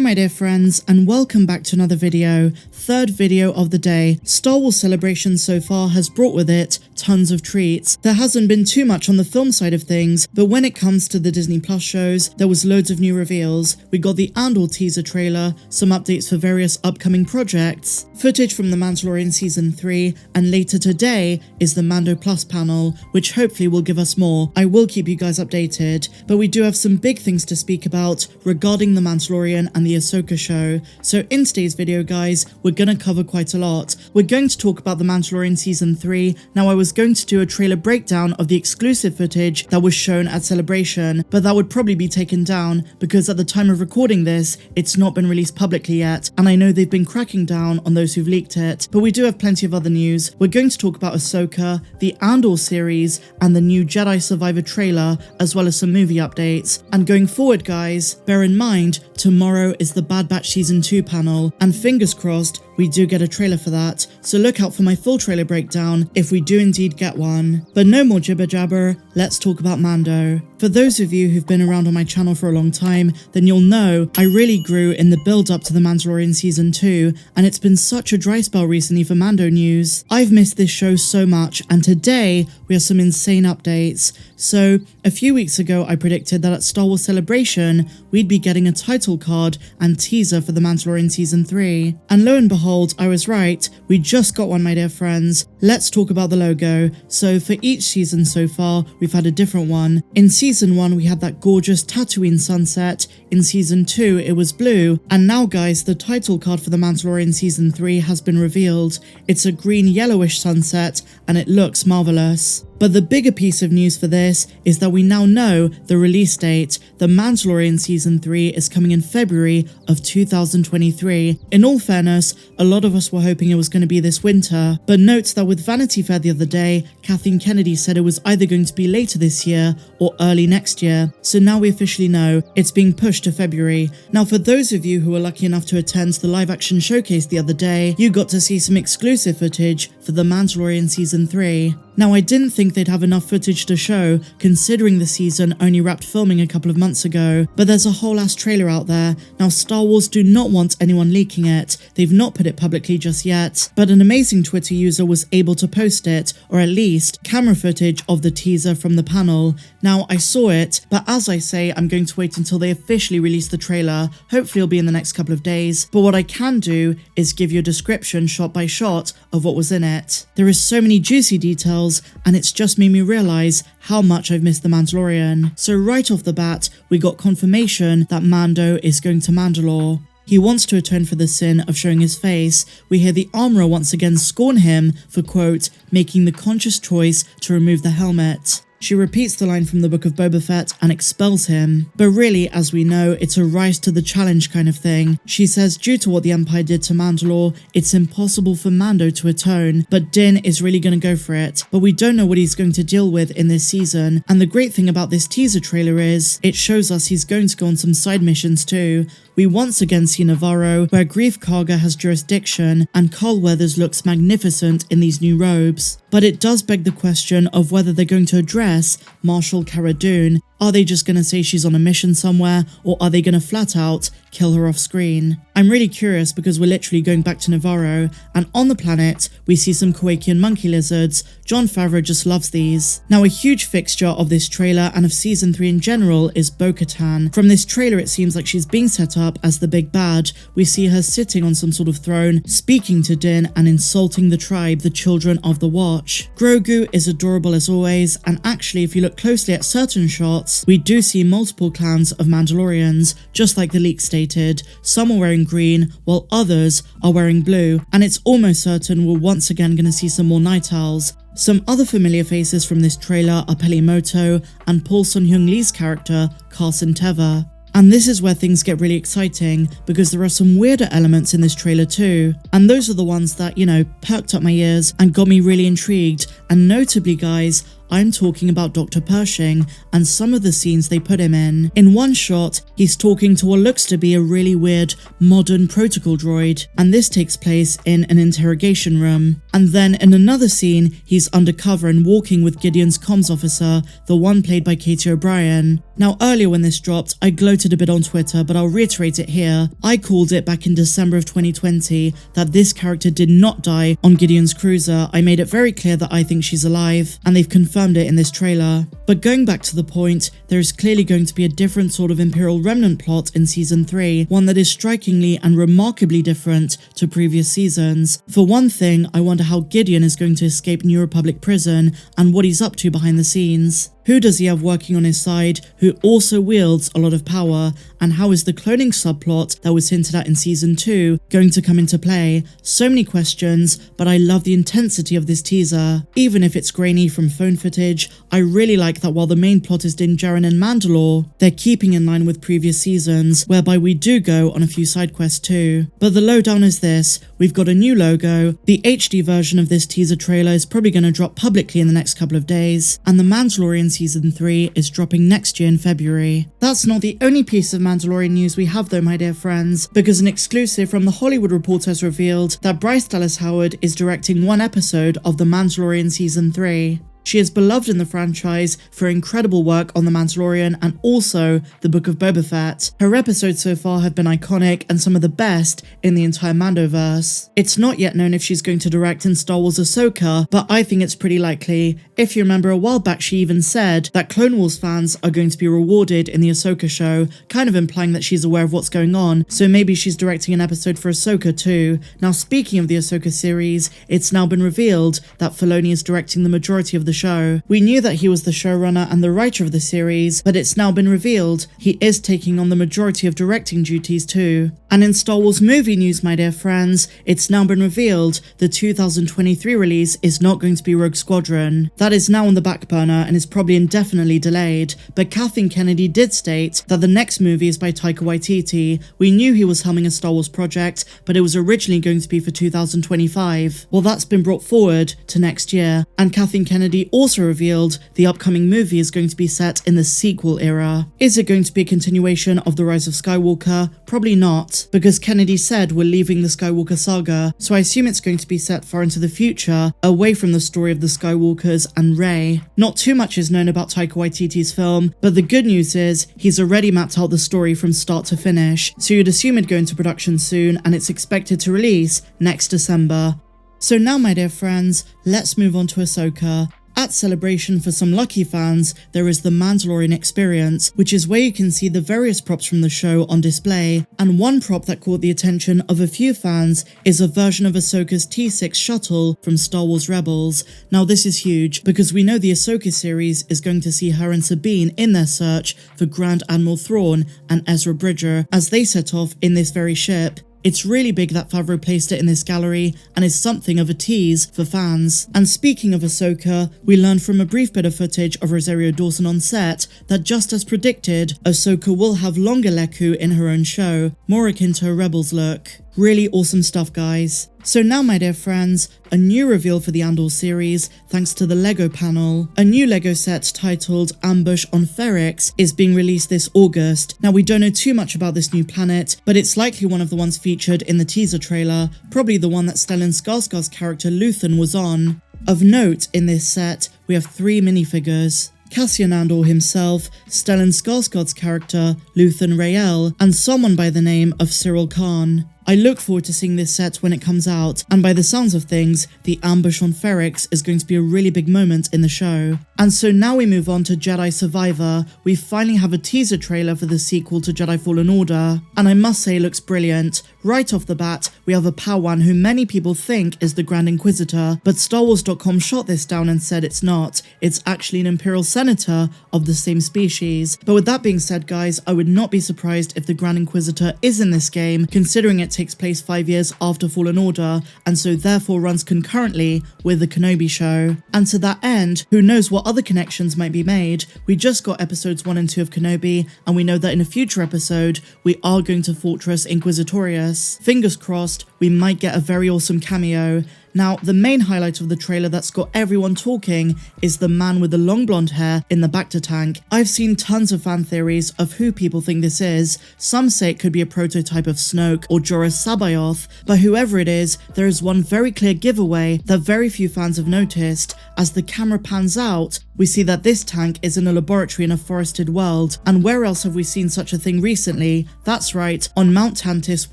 my dear friends, and welcome back to another video, third video of the day. Star Wars Celebration so far has brought with it tons of treats. There hasn't been too much on the film side of things, but when it comes to the Disney Plus shows, there was loads of new reveals. We got the Andor teaser trailer, some updates for various upcoming projects, footage from The Mandalorian Season 3, and later today is the Mando Plus panel, which hopefully will give us more. I will keep you guys updated, but we do have some big things to speak about regarding The Mandalorian and the Ahsoka show. So in today's video guys, we're gonna cover quite a lot. We're going to talk about The Mandalorian Season 3. Now I was going to do a trailer breakdown of the exclusive footage that was shown at Celebration, but that would probably be taken down because at the time of recording this, it's not been released publicly yet, and I know they've been cracking down on those who've leaked it. But we do have plenty of other news. We're going to talk about Ahsoka, the Andor series, and the new Jedi Survivor trailer, as well as some movie updates. And going forward guys, bear in mind, tomorrow is the Bad Batch Season 2 panel, and fingers crossed, we do get a trailer for that, so look out for my full trailer breakdown if we do indeed get one. But no more jibber jabber, let's talk about Mando. For those of you who've been around on my channel for a long time, then you'll know I really grew in the build up to The Mandalorian Season 2, and it's been such a dry spell recently for Mando news. I've missed this show so much, and today we have some insane updates. So, a few weeks ago I predicted that at Star Wars Celebration, we'd be getting a title card and teaser for The Mandalorian Season 3. And lo and behold, I was right, we just got one my dear friends. Let's talk about the logo. So for each season so far, we've had a different one. In Season 1 we had that gorgeous Tatooine sunset, in Season 2 it was blue, and now guys, the title card for The Mandalorian Season 3 has been revealed. It's a green yellowish sunset, and it looks marvellous. But the bigger piece of news for this is that we now know the release date. The Mandalorian Season 3 is coming in February of 2023. In all fairness, a lot of us were hoping it was going to be this winter, but note that with Vanity Fair the other day, Kathleen Kennedy said it was either going to be later this year or early next year. So now we officially know it's being pushed to February. Now for those of you who were lucky enough to attend the live action showcase the other day, you got to see some exclusive footage for The Mandalorian Season 3. Now I didn't think they'd have enough footage to show, considering the season only wrapped filming a couple of months ago, but there's a whole ass trailer out there. Now Star Wars do not want anyone leaking it, they've not put it publicly just yet, but an amazing Twitter user was able to post it, or at least camera footage of the teaser from the panel. Now I saw it, but as I say, I'm going to wait until they officially release the trailer. Hopefully it'll be in the next couple of days, but what I can do is give you a description shot by shot of what was in it. There is so many juicy details, and it's just made me realise how much I've missed The Mandalorian. So right off the bat, we got confirmation that Mando is going to Mandalore. He wants to atone for the sin of showing his face. We hear the armourer once again scorn him for, quote, making the conscious choice to remove the helmet. She repeats the line from the Book of Boba Fett and expels him. But really, as we know, it's a rise to the challenge kind of thing. She says due to what the Empire did to Mandalore, it's impossible for Mando to atone, but Din is really going to go for it. But we don't know what he's going to deal with in this season. And the great thing about this teaser trailer is, it shows us he's going to go on some side missions too. We once again see Navarro, where Grief Karga has jurisdiction, and Carl Weathers looks magnificent in these new robes. But it does beg the question of whether they're going to address Marshal Cara Dune. Are they just going to say she's on a mission somewhere, or are they going to flat out kill her off screen? I'm really curious because we're literally going back to Navarro, and on the planet, we see some Kowakian monkey lizards. Jon Favreau just loves these. Now a huge fixture of this trailer and of Season 3 in general is Bo-Katan. From this trailer it seems like she's being set up as the big bad. We see her sitting on some sort of throne, speaking to Din and insulting the tribe, the Children of the Watch. Grogu is adorable as always, and actually if you look closely at certain shots, we do see multiple clans of Mandalorians, just like the leak stated. Some are wearing green, while others are wearing blue, and it's almost certain we're once again going to see some more Night Owls. Some other familiar faces from this trailer are Pelimoto and Paul Sun-Hyung Lee's character, Carson Teva. And this is where things get really exciting, because there are some weirder elements in this trailer too. And those are the ones that, you know, perked up my ears and got me really intrigued. And notably guys, I'm talking about Dr. Pershing and some of the scenes they put him in. In one shot, he's talking to what looks to be a really weird modern protocol droid, and this takes place in an interrogation room. And then in another scene, he's undercover and walking with Gideon's comms officer, the one played by Katie O'Brien. Now earlier when this dropped, I gloated a bit on Twitter, but I'll reiterate it here. I called it back in December of 2020 that this character did not die on Gideon's cruiser. I made it very clear that I think she's alive, and they've confirmed it in this trailer. But going back to the point, there is clearly going to be a different sort of Imperial Remnant plot in Season 3, one that is strikingly and remarkably different to previous seasons. For one thing, I wonder how Gideon is going to escape New Republic prison and what he's up to behind the scenes. Who does he have working on his side who also wields a lot of power, and how is the cloning subplot that was hinted at in Season 2 going to come into play? So many questions, but I love the intensity of this teaser. Even if it's grainy from phone footage, I really like that while the main plot is in Djarin and Mandalore, they're keeping in line with previous seasons, whereby we do go on a few side quests too. But the lowdown is this: we've got a new logo, the HD version of this teaser trailer is probably going to drop publicly in the next couple of days, and the Mandalorian Season 3 is dropping next year in February. That's not the only piece of Mandalorian news we have though, my dear friends, because an exclusive from The Hollywood Reporter has revealed that Bryce Dallas Howard is directing one episode of The Mandalorian Season 3. She is beloved in the franchise for incredible work on The Mandalorian and also the Book of Boba Fett. Her episodes so far have been iconic and some of the best in the entire Mando-verse. It's not yet known if she's going to direct in Star Wars Ahsoka, but I think it's pretty likely. If you remember, a while back she even said that Clone Wars fans are going to be rewarded in the Ahsoka show, kind of implying that she's aware of what's going on, so maybe she's directing an episode for Ahsoka too. Now speaking of the Ahsoka series, it's now been revealed that Filoni is directing the majority of the show. We knew that he was the showrunner and the writer of the series, but it's now been revealed he is taking on the majority of directing duties too. And in Star Wars movie news, my dear friends, it's now been revealed the 2023 release is not going to be Rogue Squadron. That is now on the back burner and is probably indefinitely delayed, but Kathleen Kennedy did state that the next movie is by Taika Waititi. We knew he was helming a Star Wars project, but it was originally going to be for 2025. Well, that's been brought forward to next year, and Kathleen Kennedy also revealed the upcoming movie is going to be set in the sequel era. Is it going to be a continuation of The Rise of Skywalker? Probably not, because Kennedy said we're leaving the Skywalker saga, so I assume it's going to be set far into the future, away from the story of the Skywalkers and Rey. Not too much is known about Taika Waititi's film, but the good news is he's already mapped out the story from start to finish, so you'd assume it'd go into production soon, and it's expected to release next December. So now, my dear friends, let's move on to Ahsoka. At Celebration, for some lucky fans, there is the Mandalorian Experience, which is where you can see the various props from the show on display, and one prop that caught the attention of a few fans is a version of Ahsoka's T6 shuttle from Star Wars Rebels. Now this is huge, because we know the Ahsoka series is going to see her and Sabine in their search for Grand Admiral Thrawn and Ezra Bridger as they set off in this very ship. It's really big that Favreau placed it in this gallery and is something of a tease for fans. And speaking of Ahsoka, we learned from a brief bit of footage of Rosario Dawson on set that just as predicted, Ahsoka will have longer Leku in her own show, more akin to her Rebels look. Really awesome stuff, guys. So now, my dear friends, a new reveal for the Andor series thanks to the LEGO panel. A new LEGO set titled Ambush on Ferrix is being released this August. Now we don't know too much about this new planet, but it's likely one of the ones featured in the teaser trailer, probably the one that Stellan Skarsgård's character Luthen was on. Of note in this set, we have 3 minifigures. Cassian Andor himself, Stellan Skarsgård's character Luthen Rael, and someone by the name of Cyril Khan. I look forward to seeing this set when it comes out, and by the sounds of things, the ambush on Ferrix is going to be a really big moment in the show. And so now we move on to Jedi Survivor. We finally have a teaser trailer for the sequel to Jedi Fallen Order, and I must say it looks brilliant. Right off the bat, we have a Padawan who many people think is the Grand Inquisitor, but StarWars.com shot this down and said it's not. It's actually an Imperial Senator of the same species. But with that being said, guys, I would not be surprised if the Grand Inquisitor is in this game, considering it takes place 5 years after Fallen Order, and so therefore runs concurrently with the Kenobi show. And to that end, who knows what other connections might be made. We just got episodes 1 and 2 of Kenobi, and we know that in a future episode, we are going to Fortress Inquisitorius. Fingers crossed, we might get a very awesome cameo. Now, the main highlight of the trailer that's got everyone talking is the man with the long blonde hair in the Bacta tank. I've seen tons of fan theories of who people think this is. Some say it could be a prototype of Snoke or Jorah Sabayoth, but whoever it is, there is one very clear giveaway that very few fans have noticed. As the camera pans out, we see that this tank is in a laboratory in a forested world, and where else have we seen such a thing recently? That's right, on Mount Tantiss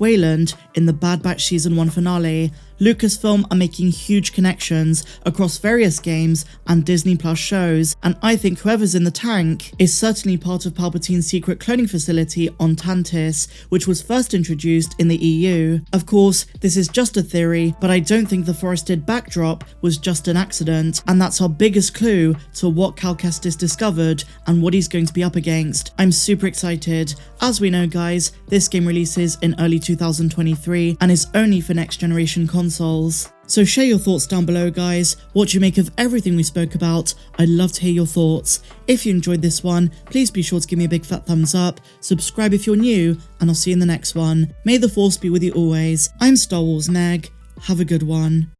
Wayland in the Bad Batch Season 1 finale. Lucasfilm are making huge connections across various games and Disney Plus shows, and I think whoever's in the tank is certainly part of Palpatine's secret cloning facility on Tantiss, which was first introduced in the EU. Of course, this is just a theory, but I don't think the forested backdrop was just an accident, and that's our biggest clue to what Cal Kestis discovered and what he's going to be up against. I'm super excited. As we know, guys, this game releases in early 2023 and is only for next generation consoles. So share your thoughts down below, guys. What do you make of everything we spoke about? I'd love to hear your thoughts. If you enjoyed this one, please be sure to give me a big fat thumbs up, subscribe if you're new, and I'll see you in the next one. May the Force be with you always. I'm Star Wars Meg. Have a good one.